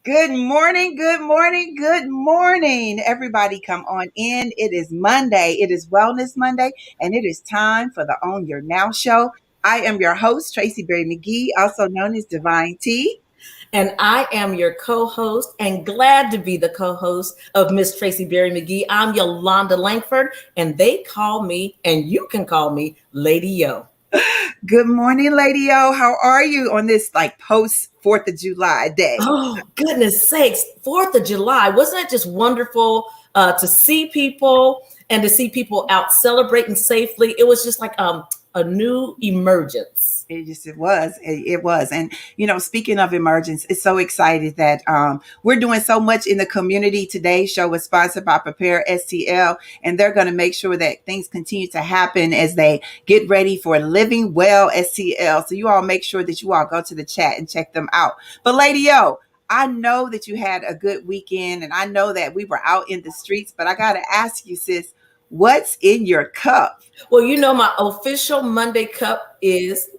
Good morning, good morning, good morning. Everybody come on in. It is Monday. It is Wellness Monday, and it is time for the Own Your Now Show. I am your host, Tracy Berry McGee, also known as Divine T. And I am your co-host and glad to be the co-host of Miss Tracy Berry McGee. I'm Yolanda Langford, and they call me, and you can call me, Lady Yo. Good morning, Lady O. How are you on this post 4th of July day? Oh, goodness sakes. 4th of July. Wasn't it just wonderful to see people and to see people out celebrating safely? It was just like a new emergence. It was. And, speaking of emergence, it's so excited that we're doing so much in the community. Today's show was sponsored by Prepare STL, and they're going to make sure that things continue to happen as they get ready for Living Well STL. So you all make sure that you all go to the chat and check them out. But Lady O, I know that you had a good weekend, and I know that we were out in the streets, but I got to ask you, sis, what's in your cup? Well, my official Monday cup is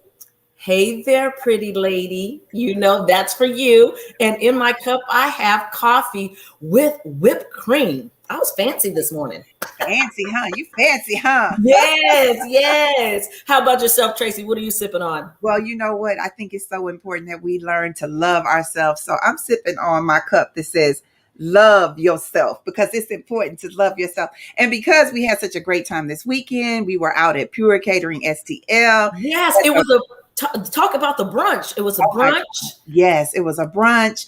"Hey there, pretty lady." That's for you. And in my cup, I have coffee with whipped cream. I was fancy this morning. Fancy, huh? You fancy, huh? Yes. How about yourself, Tracy? What are you sipping on? Well, you know what? I think it's so important that we learn to love ourselves. So I'm sipping on my cup that says, love yourself, because it's important to love yourself. And because we had such a great time this weekend, we were out at Pure Catering STL. Yes, it was talk about the brunch. It was a brunch. Yes, it was a brunch.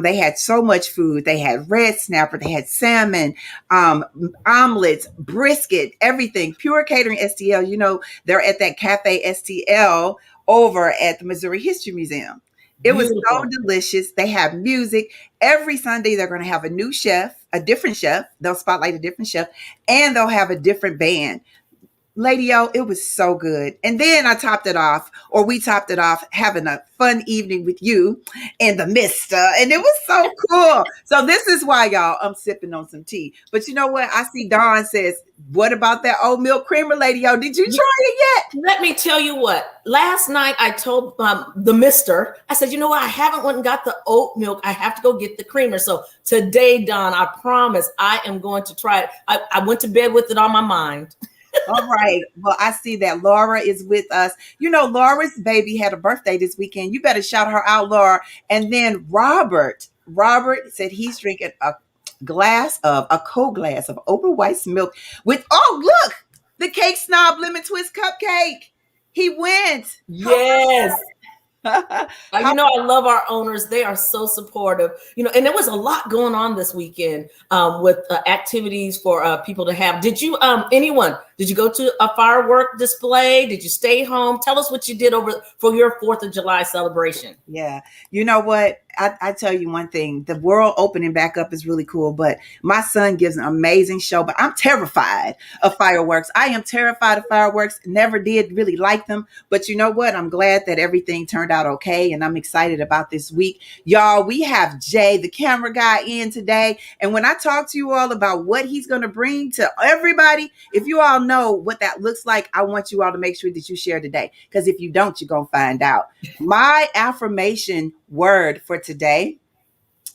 They had so much food. They had red snapper, they had salmon, omelets, brisket, everything. Pure Catering STL, they're at that Cafe STL over at the Missouri History Museum. It was so delicious. They have music. Every Sunday, they're going to have a new chef, a different chef. They'll spotlight a different chef, and they'll have a different band. Lady O, it was so good. And then we topped it off, having a fun evening with you and the mister. And it was so cool. So this is why, y'all, I'm sipping on some tea. But you know what? I see Dawn says, what about that oat milk creamer, Lady O? Did you try it yet? Let me tell you what. Last night, I told the mister, I said, I haven't went and got the oat milk. I have to go get the creamer. So today, Dawn, I promise I am going to try it. I went to bed with it on my mind. All right. Well, I see that Laura is with us. Laura's baby had a birthday this weekend. You better shout her out, Laura. And then Robert said he's drinking a cold glass of Oberweis milk with, look, the Cake Snob Lemon Twist Cupcake. He went. Yes. I love our owners. They are so supportive, and there was a lot going on this weekend with activities for people to have. Did you go to a firework display? Did you stay home? Tell us what you did for your 4th of July celebration. Yeah. You know what? I tell you one thing, the world opening back up is really cool, but my son gives an amazing show, but I'm terrified of fireworks. I am terrified of fireworks. Never did really like them, but you know what? I'm glad that everything turned out okay, and I'm excited about this week. Y'all, we have Jay, the camera guy, in today, and when I talk to you all about what he's going to bring to everybody, if you all know what that looks like, I want you all to make sure that you share today, because if you don't, you're going to find out. My affirmation word for today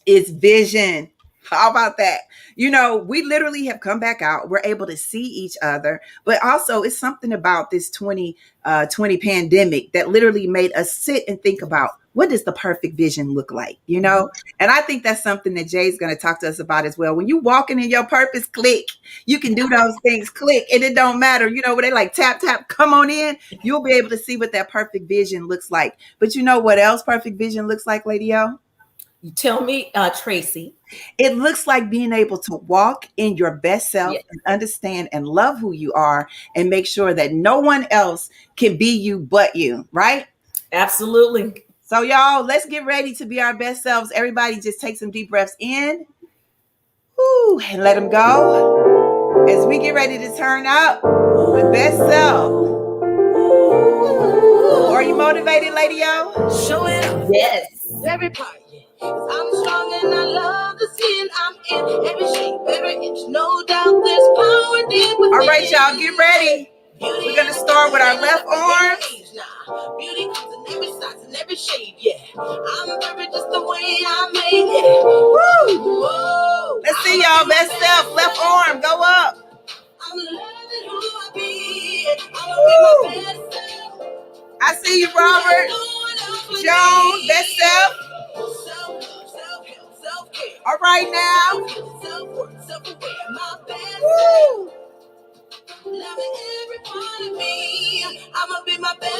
is vision. How about that? We literally have come back out. We're able to see each other, but also it's something about this 2020 pandemic that literally made us sit and think about, what does the perfect vision look like? And I think that's something that Jay's going to talk to us about as well. When you walking in your purpose, click, you can do those things, click, and it don't matter. Where they tap, tap, come on in, you'll be able to see what that perfect vision looks like. But you know what else perfect vision looks like, Lady O? You tell me, Tracy. It looks like being able to walk in your best self, yes, and understand and love who you are, and make sure that no one else can be you but you, right? Absolutely. So y'all, let's get ready to be our best selves. Everybody just take some deep breaths in. Woo, and let them go. As we get ready to turn up the best self. Are you motivated, Lady O? Show it up. Yes. Every part. I'm strong and I love the skin I'm in. Every shape, every inch, no doubt there's power deep within. All right, y'all, get ready. We're gonna start with our left arm. Beauty comes in every size and every shade, yeah. I'm perfect just the way I made it. Woo! Whoa. Let's see y'all. Best self. Left arm. Go up. I'm loving who I be. I'ma be my best self. I see you, Robert. Joan. Best self. All right now. Woo.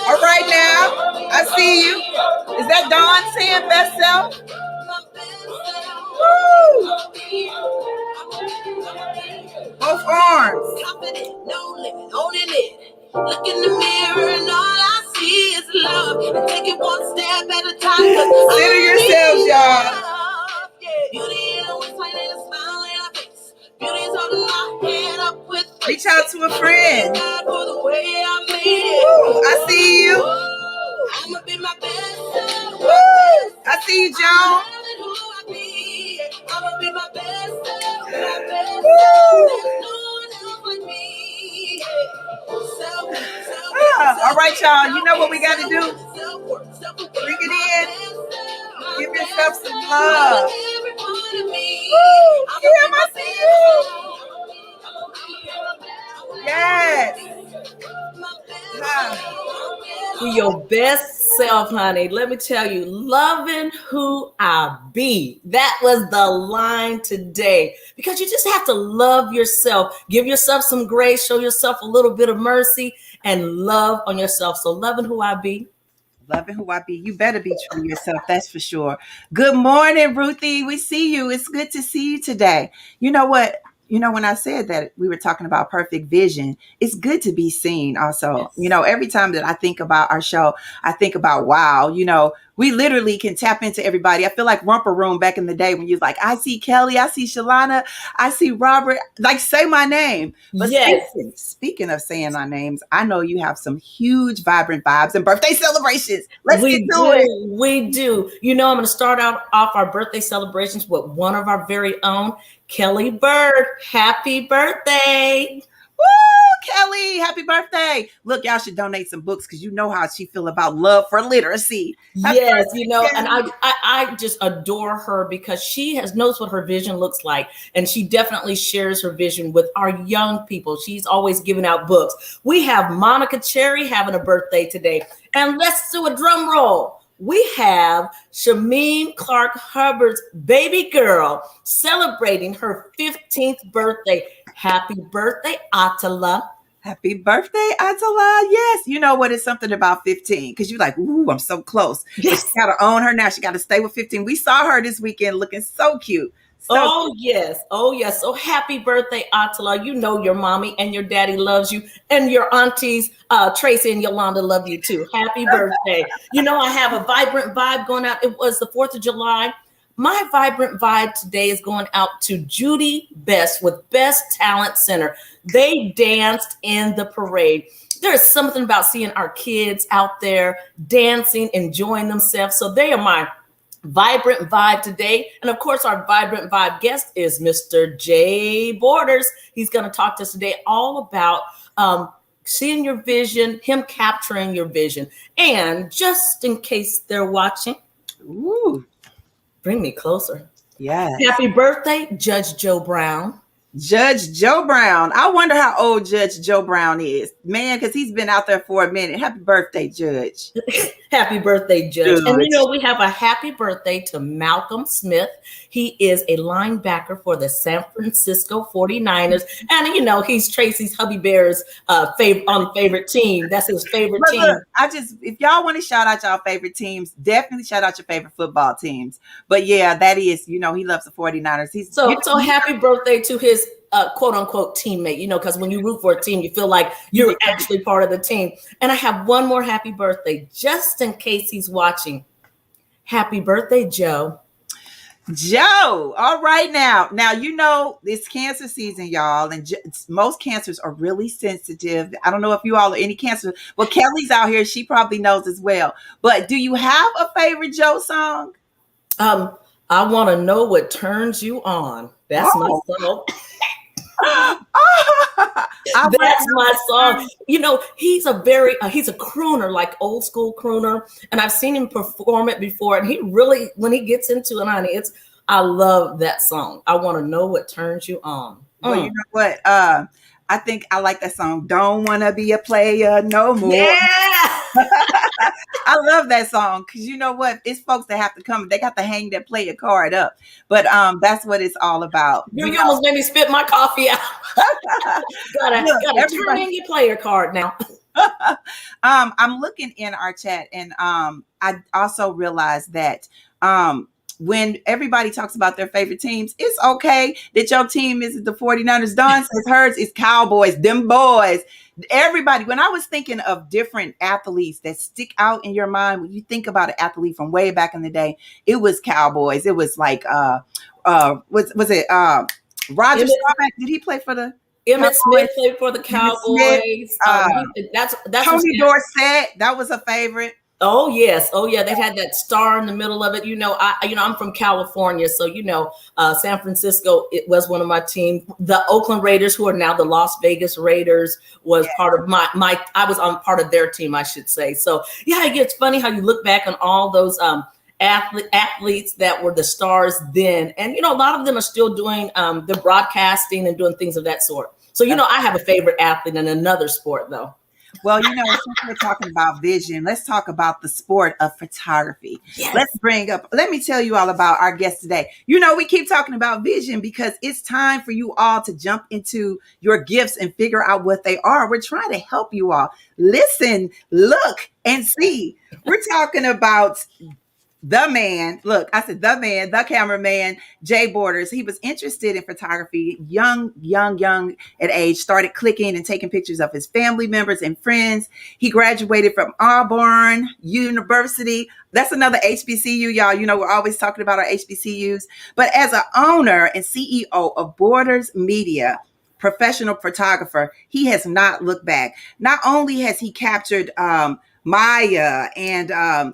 All right now. I see you. Is that Dawn saying best self? Woo. Both arms. Confident, no limit, owning it. Look in the mirror and all I see is love. And take it one step at a time. Consider yourselves, y'all. Beauty in a waistline and a smile in her face. Beauty is holding my head up with grace. Reach out to a friend. For the way I made it. Woo, I see you. I'ma be my best self. Woo, I see you, Joan. I'ma be my best self. My best Woo. self. There's no one else like me. All right, y'all. You know what we got to do? Bring it in. Give yourself some love. Woo! Kim, I see you. Yes. Be your best self, honey. Let me tell you, loving who I be. That was the line today. Because you just have to love yourself. Give yourself some grace. Show yourself a little bit of mercy and love on yourself. So loving who I be. Loving who I be. You better be true to yourself. That's for sure. Good morning, Ruthie. We see you. It's good to see you today. You know what? You know, when I said that we were talking about perfect vision, it's good to be seen also. Yes. You know, every time that I think about our show, I think about, wow, you know, we literally can tap into everybody. I feel like Romper Room back in the day when you're like, I see Kelly, I see Shalana, I see Robert, like say my name. But yes. Speaking of saying our names, I know you have some huge vibrant vibes and birthday celebrations. Let's get to it. We do. You know, I'm going to start off our birthday celebrations with one of our very own, Kelly Bird. Happy birthday. Woo, Kelly, happy birthday. Look, y'all should donate some books because you know how she feel about love for literacy. Happy yes, birthday, you know, Kelly. and I just adore her because she knows what her vision looks like. And she definitely shares her vision with our young people. She's always giving out books. We have Monica Cherry having a birthday today. And let's do a drum roll. We have Shameen Clark Hubbard's baby girl celebrating her 15th birthday. Happy birthday, Atala. Happy birthday, Atala. Yes. You know what? It's something about 15 because you're like, ooh, I'm so close. Yes. But she got to own her now. She got to stay with 15. We saw her this weekend looking so cute. So yes. Oh, yes. So happy birthday, Atala. You know your mommy and your daddy loves you. And your aunties, Tracy and Yolanda, love you too. Happy birthday. You know, I have a vibrant vibe going out. It was the 4th of July. My vibrant vibe today is going out to Judy Best with Best Talent Center. They danced in the parade. There's something about seeing our kids out there dancing, enjoying themselves. So they are my vibrant vibe today. And of course, our vibrant vibe guest is Mr. Jay Borders. He's going to talk to us today all about seeing your vision, him capturing your vision. And just in case they're watching, Ooh. Bring me closer. Yes. Happy birthday, Judge Joe Brown. Judge Joe Brown. I wonder how old Judge Joe Brown is. Man, because he's been out there for a minute. Happy birthday, Judge. Happy birthday, Judge. And you know, we have a happy birthday to Malcolm Smith. He is a linebacker for the San Francisco 49ers. And you know, he's Tracy's hubby bear's favorite team. That's his favorite team. Look, if y'all want to shout out y'all favorite teams, definitely shout out your favorite football teams. But yeah, that is, you know, he loves the 49ers. So happy birthday to his quote unquote teammate, you know, because when you root for a team, you feel like you're actually part of the team. And I have one more happy birthday just in case he's watching. Happy birthday, Joe. Joe. All right. Now, you know, it's cancer season, y'all. And most cancers are really sensitive. I don't know if you all are any cancer. Well, Kelly's out here. She probably knows as well. But do you have a favorite Joe song? I want to know what turns you on. That's my song. That's my song. You know, he's a very he's a crooner, like old school crooner, and I've seen him perform it before. And he really, when he gets into it, honey, it's I love that song. I want to know what turns you on. Well, you know what? I think I like that song. Don't wanna be a player no more. Yeah. I love that song because you know what? It's folks that have to come. They got to hang their player card up. But that's what it's all about. You almost made me spit my coffee out. gotta turn in your player card now. I'm looking in our chat, and I also realized that when everybody talks about their favorite teams, it's okay that your team isn't the 49ers. Dawn says hers is Cowboys, them boys. Everybody, when I was thinking of different athletes that stick out in your mind, when you think about an athlete from way back in the day, it was Cowboys. It was like was it Roger Staubach? Did he play for the Emmett Cowboys? Smith played for the Cowboys. That's Tony Dorsett. That was a favorite. Oh yes, oh yeah. They had that star in the middle of it. You know, I'm from California, so you know, San Francisco. It was one of my team. The Oakland Raiders, who are now the Las Vegas Raiders, was part of my. I was on part of their team, I should say. So yeah, it's funny how you look back on all those athletes that were the stars then, and you know, a lot of them are still doing the broadcasting and doing things of that sort. So you know, I have a favorite athlete in another sport, though. Well, you know, since we're talking about vision, let's talk about the sport of photography. Yes. Let me tell you all about our guest today. You know, we keep talking about vision because it's time for you all to jump into your gifts and figure out what they are. We're trying to help you all listen, look, and see. We're talking about the man, look, I said the cameraman, Jay Borders. He was interested in photography, young at age, started clicking and taking pictures of his family members and friends. He graduated from Auburn University. That's another HBCU, y'all. You know, we're always talking about our HBCUs. But as an owner and CEO of Borders Media, professional photographer, he has not looked back. Not only has he captured Maya and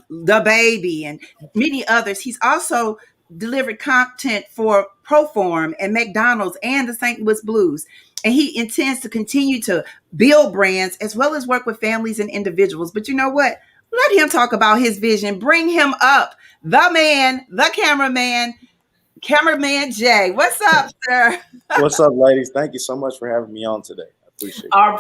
the baby and many others, he's also delivered content for Proform and McDonald's and the St. Louis Blues. And he intends to continue to build brands as well as work with families and individuals. But you know what? Let him talk about his vision. Bring him up. The man, the cameraman Jay. What's up, sir? What's up, ladies? Thank you so much for having me on today. Appreciate it. Our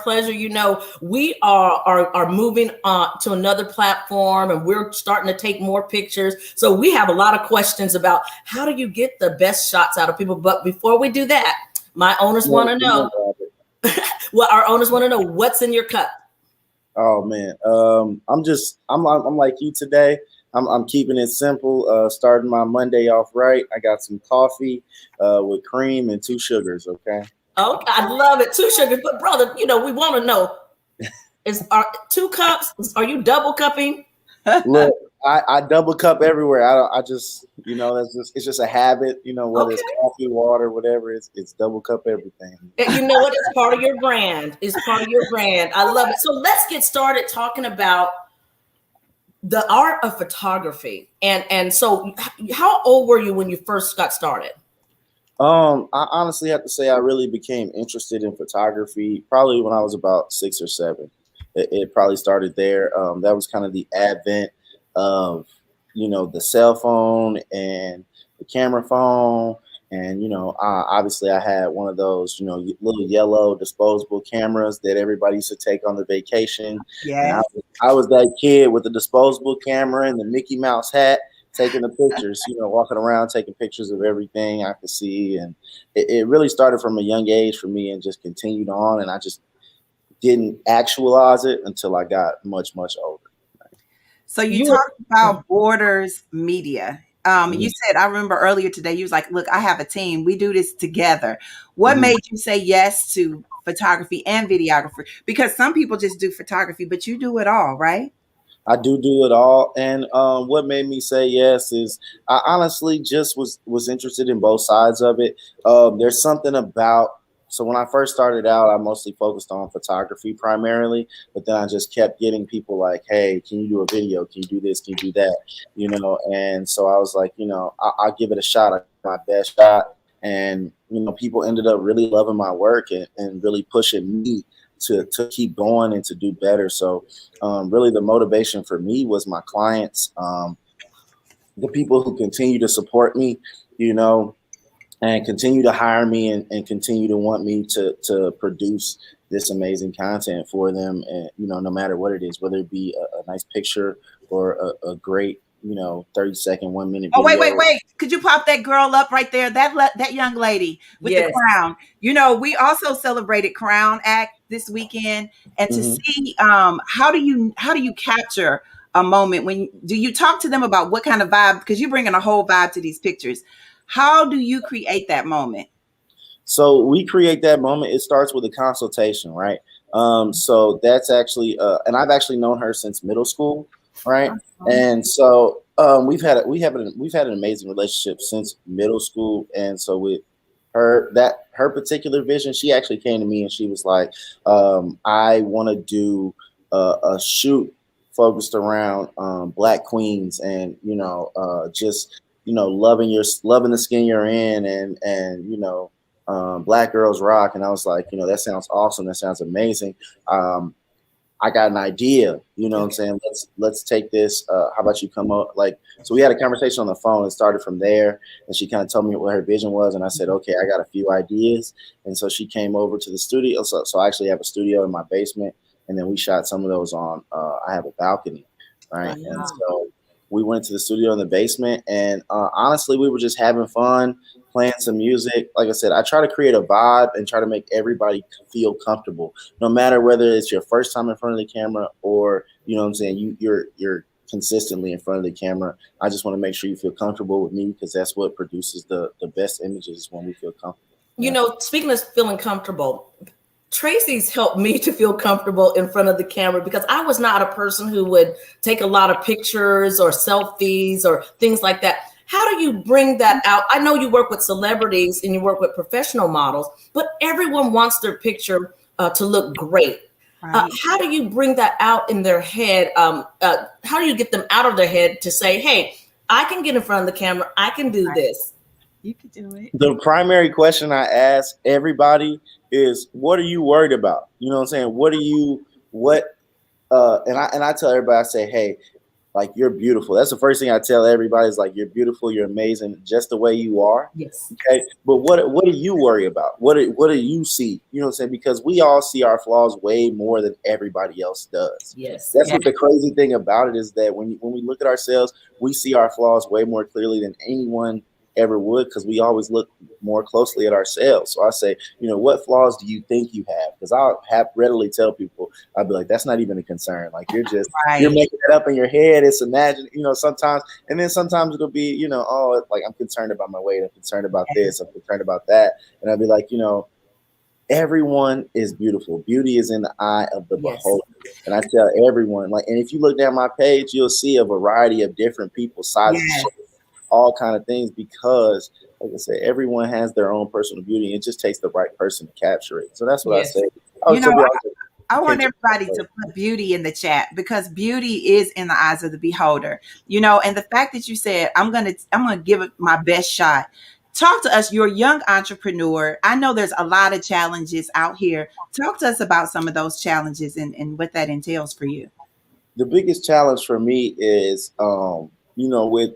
pleasure. You know, we are moving on to another platform, and we're starting to take more pictures. So we have a lot of questions about how do you get the best shots out of people. But before we do that, my owners want to know. Well, our owners want to know what's in your cup. Oh man, I'm like you today. I'm keeping it simple. Starting my Monday off right. I got some coffee with cream and 2 sugars. Okay. Oh, I love it. 2 sugars, but brother, you know, we want to know: are 2 cups? Are you double cupping? Look, I double cup everywhere. I just, you know, it's just a habit. You know, whether it's coffee, water, whatever, it's double cup everything. You know what? It's part of your brand. It's part of your brand. I love it. So let's get started talking about the art of photography. And so, how old were you when you first got started? I honestly have to say I really became interested in photography probably when I was about 6 or 7. It probably started there. That was kind of the advent of, you know, the cell phone and the camera phone. And, you know, obviously I had one of those, you know, little yellow disposable cameras that everybody used to take on the vacation. Yeah. I was that kid with the disposable camera and the Mickey Mouse hat, taking the pictures, you know, walking around, taking pictures of everything I could see. And it really started from a young age for me and just continued on. And I just didn't actualize it until I got much, much older. So you talked about Borders Media. You said, I remember earlier today, you was like, look, I have a team. We do this together. What made you say yes to photography and videography? Because some people just do photography, but you do it all, right? I do it all. And what made me say yes is I honestly just was interested in both sides of it. There's something about, so when I first started out, I mostly focused on photography primarily, but then I just kept getting people like, hey, can you do a video? Can you do this? Can you do that? You know? And so I was like, you know, I'll give it a shot. I my best shot. And, people ended up really loving my work and really pushing me to keep going and to do better. So really the motivation for me was my clients, the people who continue to support me, and continue to hire me and continue to want me to produce this amazing content for them. And, no matter what it is, whether it be a nice picture or a great, 30-second, 1 minute Oh, video. wait. Could you pop that girl up right there? That young lady with the crown. We also celebrated Crown Act this weekend. And to see how do you capture a moment do you talk to them about what kind of vibe, because you're bringing a whole vibe to these pictures. How do you create that moment? So we create that moment. It starts with a consultation, right? So that's actually, and I've actually known her since middle school, right? And so we've had an amazing relationship since middle school. And so with her particular vision, she actually came to me and she was like, I want to do a shoot focused around Black queens and just loving the skin you're in and Black girls rock. And I was like, that sounds awesome. That sounds amazing. I got an idea, what I'm saying? Let's take this. How about you come up? So we had a conversation on the phone and started from there. And she kind of told me what her vision was. And I said, okay, I got a few ideas. And so she came over to the studio. So I actually have a studio in my basement. And then we shot some of those on, I have a balcony, right? Oh, yeah. And so we went to the studio in the basement. And honestly, we were just having fun, playing some music. Like I said, I try to create a vibe and try to make everybody feel comfortable, no matter whether it's your first time in front of the camera or, you're consistently in front of the camera. I just want to make sure you feel comfortable with me because that's what produces the best images when we feel comfortable. Speaking of feeling comfortable, Tracy's helped me to feel comfortable in front of the camera because I was not a person who would take a lot of pictures or selfies or things like that. How do you bring that out? I know you work with celebrities and you work with professional models, but everyone wants their picture to look great. Right. How do you bring that out in their head? How do you get them out of their head to say, hey, I can get in front of the camera. I can do this. You can do it. The primary question I ask everybody is, what are you worried about? You know what I'm saying? And I tell everybody, I say, hey, like, you're beautiful. That's the first thing I tell everybody is like, you're beautiful, you're amazing, just the way you are. Yes. Okay. But what do you worry about? What do you see? You know what I'm saying? Because we all see our flaws way more than everybody else does. Yes. That's what the crazy thing about it is, that when we look at ourselves, we see our flaws way more clearly than anyone ever would, because we always look more closely at ourselves. So I say, what flaws do you think you have? Because I'll readily tell people, I'll be like, that's not even a concern. Like, you're just you're making it up in your head. It's imagined, sometimes, and then sometimes it'll be, oh, like, I'm concerned about my weight, I'm concerned about this, I'm concerned about that. And I'll be like, everyone is beautiful. Beauty is in the eye of the beholder. And I tell everyone, and if you look down my page, you'll see a variety of different people, sizes, shapes, all kind of things, because, like I said, everyone has their own personal beauty. It just takes the right person to capture it. So that's what I say. I want everybody to put beauty in the chat, because beauty is in the eyes of the beholder. And the fact that you said, I'm gonna give it my best shot. Talk to us. You're a young entrepreneur. I know there's a lot of challenges out here. Talk to us about some of those challenges and what that entails for you. The biggest challenge for me is, with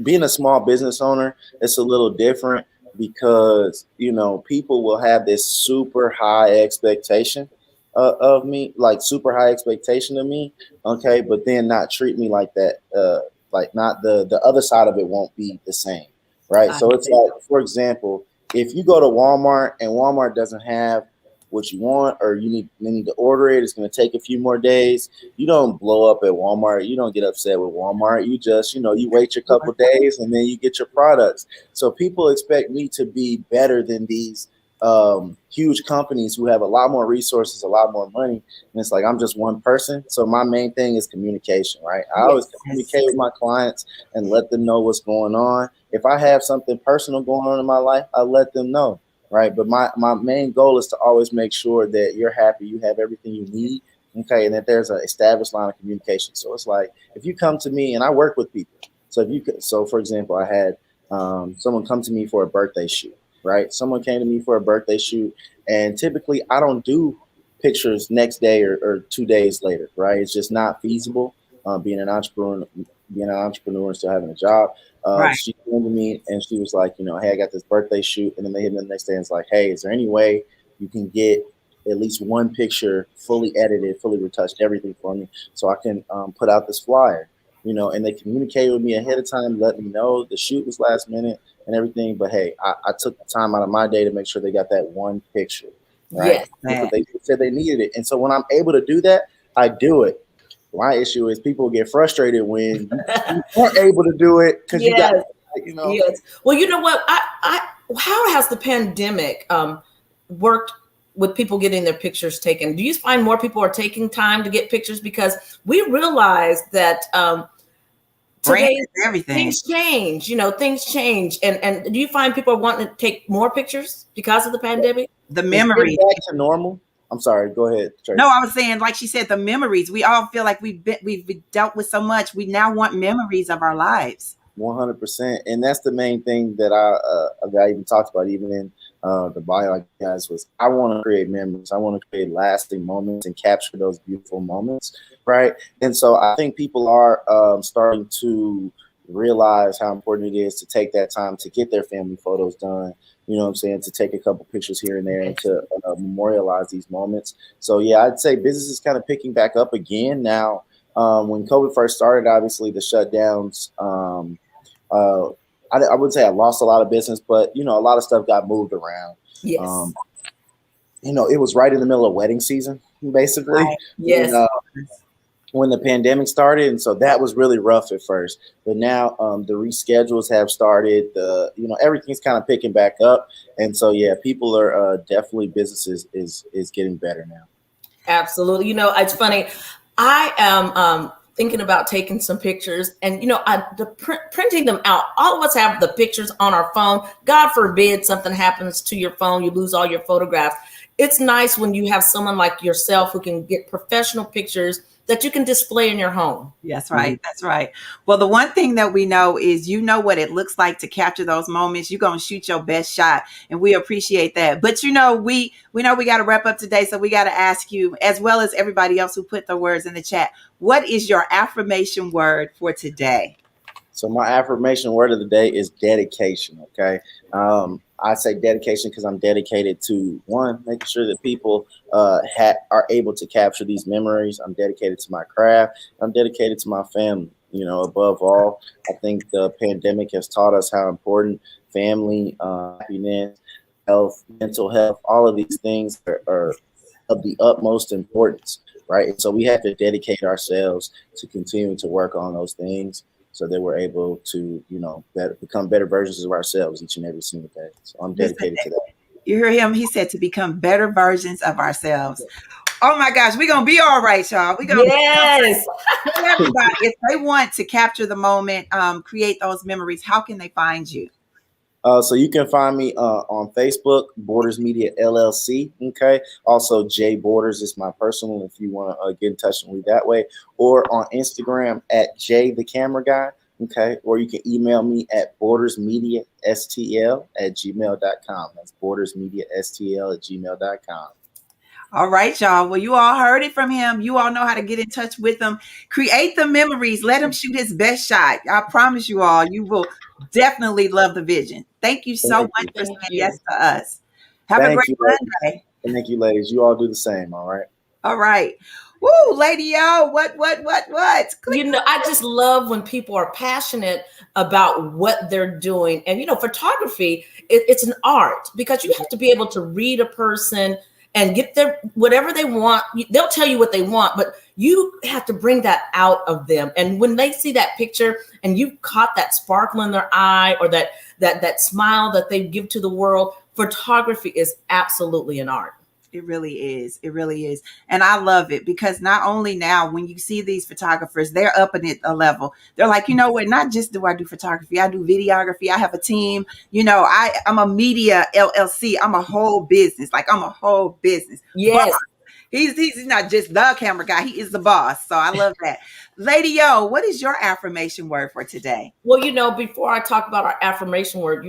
being a small business owner, it's a little different because, people will have this super high expectation of me, like super high expectation of me. Okay. But then not treat me like that. Like, not the other side of it won't be the same. Right. So it's like, for example, if you go to Walmart and Walmart doesn't have what you want, or you need to order it, it's going to take a few more days. You don't blow up at Walmart. You don't get upset with Walmart. You just, you wait your couple of days and then you get your products. So people expect me to be better than these huge companies who have a lot more resources, a lot more money. And it's like, I'm just one person. So my main thing is communication, right? I always communicate with my clients and let them know what's going on. If I have something personal going on in my life, I let them know. Right. But my main goal is to always make sure that you're happy, you have everything you need. Okay. And that there's an established line of communication. So it's like, if you come to me, and I work with people. So for example, I had someone come to me for a birthday shoot, right? Someone came to me for a birthday shoot, and typically I don't do pictures next day or 2 days later, right? It's just not feasible. Being an entrepreneur and still having a job. Right. She came to me and she was like, hey, I got this birthday shoot, and then they hit me the next day and it's like, hey, is there any way you can get at least one picture fully edited, fully retouched, everything for me, so I can put out this flyer, and they communicated with me ahead of time, let me know the shoot was last minute and everything. But hey, I took the time out of my day to make sure they got that one picture, right? Yes. Because they said they needed it. And so when I'm able to do that, I do it. My issue is people get frustrated when you aren't able to do it because you got, Yes. Well, you know what? How has the pandemic worked with people getting their pictures taken? Do you find more people are taking time to get pictures? Because we realize that today everything things change. Things change. And do you find people are wanting to take more pictures because of the pandemic? The memories back to normal. I'm sorry. Go ahead, Tracy. No, I was saying, like she said, the memories. We all feel like we've dealt with so much. We now want memories of our lives. 100%, and that's the main thing that I even talked about, even in the bio, guys, was I want to create memories. I want to create lasting moments and capture those beautiful moments, right? And so I think people are starting to realize how important it is to take that time to get their family photos done. You know what I'm saying? To take a couple pictures here and there and to memorialize these moments. So yeah, I'd say business is kind of picking back up again now. When COVID first started, obviously the shutdowns. I wouldn't say I lost a lot of business, but a lot of stuff got moved around. Yes. It was right in the middle of wedding season, basically. Right. Yes. When the pandemic started, and so that was really rough at first. But now the reschedules have started. Everything's kind of picking back up, and so yeah, people are definitely businesses is getting better now. Absolutely. It's funny. I am thinking about taking some pictures, and printing them out. All of us have the pictures on our phone. God forbid something happens to your phone, you lose all your photographs. It's nice when you have someone like yourself who can get professional pictures that you can display in your home. That's right. That's right. Well, the one thing that we know is what it looks like to capture those moments. You're going to shoot your best shot, and we appreciate that. But we know we got to wrap up today, so we got to ask you, as well as everybody else who put the words in the chat, what is your affirmation word for today? So my affirmation word of the day is dedication. Okay. I say dedication because I'm dedicated to, one, making sure that people are able to capture these memories. I'm dedicated to my craft. I'm dedicated to my family. Above all, I think the pandemic has taught us how important family, happiness, health, mental health, all of these things are of the utmost importance, right? And so we have to dedicate ourselves to continuing to work on those things, so that we're able to, become better versions of ourselves each and every single day. So I'm dedicated to that. You hear him? He said to become better versions of ourselves. Oh my gosh, we're going to be all right, y'all. We're going yes. Tell everybody, if they want to capture the moment, create those memories, how can they find you? So you can find me on Facebook, Borders Media LLC. Okay. Also, Jay Borders is my personal, if you want to get in touch with me that way, or on Instagram at Jay the Camera Guy. Okay. Or you can email me at bordersmediastl@gmail.com. That's bordersmediastl@gmail.com. All right, y'all. Well, you all heard it from him. You all know how to get in touch with him. Create the memories. Let him shoot his best shot. I promise you all, you will definitely love the vision. Thank you so much for saying yes to us. Have a great Monday. Thank you, ladies. You all do the same. All right. All right. Woo, Lady O, what? I just love when people are passionate about what they're doing. And, photography, it's an art, because you have to be able to read a person and get their whatever they want. They'll tell you what they want, but you have to bring that out of them. And when they see that picture and you caught that sparkle in their eye, or that smile that they give to the world, photography is absolutely an art. It really is. It really is. And I love it, because not only now, when you see these photographers, they're up in it a level. They're like, what, not just do I do photography, I do videography. I have a team. I'm a media LLC. I'm a whole business. I'm a whole business. Yes. But He's not just the camera guy. He is the boss. So I love that. Lady O, what is your affirmation word for today? Well, before I talk about our affirmation word,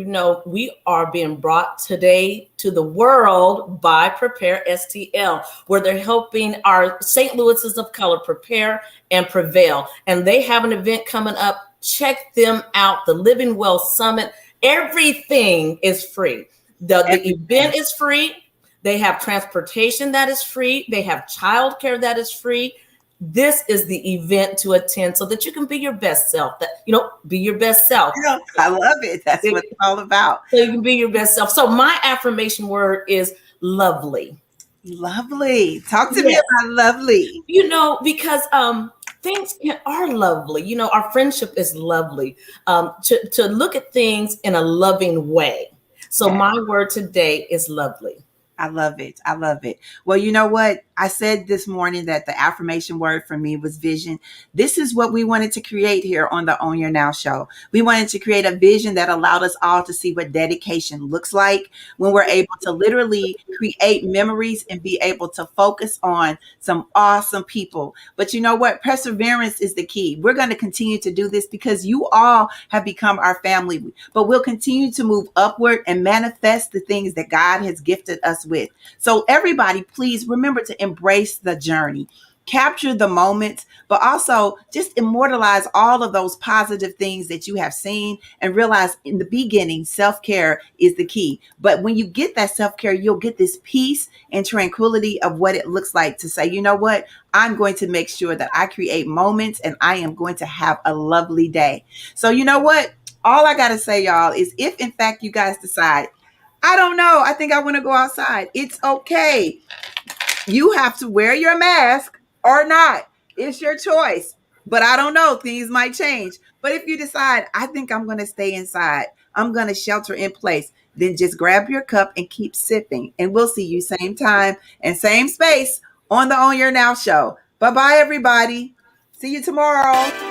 we are being brought today to the world by Prepare STL, where they're helping our St. Louis's of color prepare and prevail. And they have an event coming up. Check them out. The Living Well Summit. Everything is free. The event is free. They have transportation that is free. They have childcare that is free. This is the event to attend so that you can be your best self. Be your best self. I love it. That's what it's all about. So you can be your best self. So my affirmation word is lovely. Lovely. Talk to me about lovely. Because things are lovely. Our friendship is lovely. To look at things in a loving way. So my word today is lovely. I love it. I love it. Well, you know what? I said this morning that the affirmation word for me was vision. This is what we wanted to create here on the Own Your Now show. We wanted to create a vision that allowed us all to see what dedication looks like when we're able to literally create memories and be able to focus on some awesome people. But you know what? Perseverance is the key. We're going to continue to do this because you all have become our family, but we'll continue to move upward and manifest the things that God has gifted us with. So everybody, please remember to embrace the journey, capture the moments, but also just immortalize all of those positive things that you have seen and realize in the beginning, self-care is the key. But when you get that self-care, you'll get this peace and tranquility of what it looks like to say, you know what, I'm going to make sure that I create moments and I am going to have a lovely day. So you know what, all I got to say, y'all, is if in fact you guys decide, I don't know, I think I want to go outside, it's okay. You have to wear your mask or not. It's your choice. But I don't know, things might change. But if you decide, I think I'm going to stay inside, I'm going to shelter in place, then just grab your cup and keep sipping. And we'll see you same time and same space on the Own Your Now show. Bye-bye, everybody. See you tomorrow.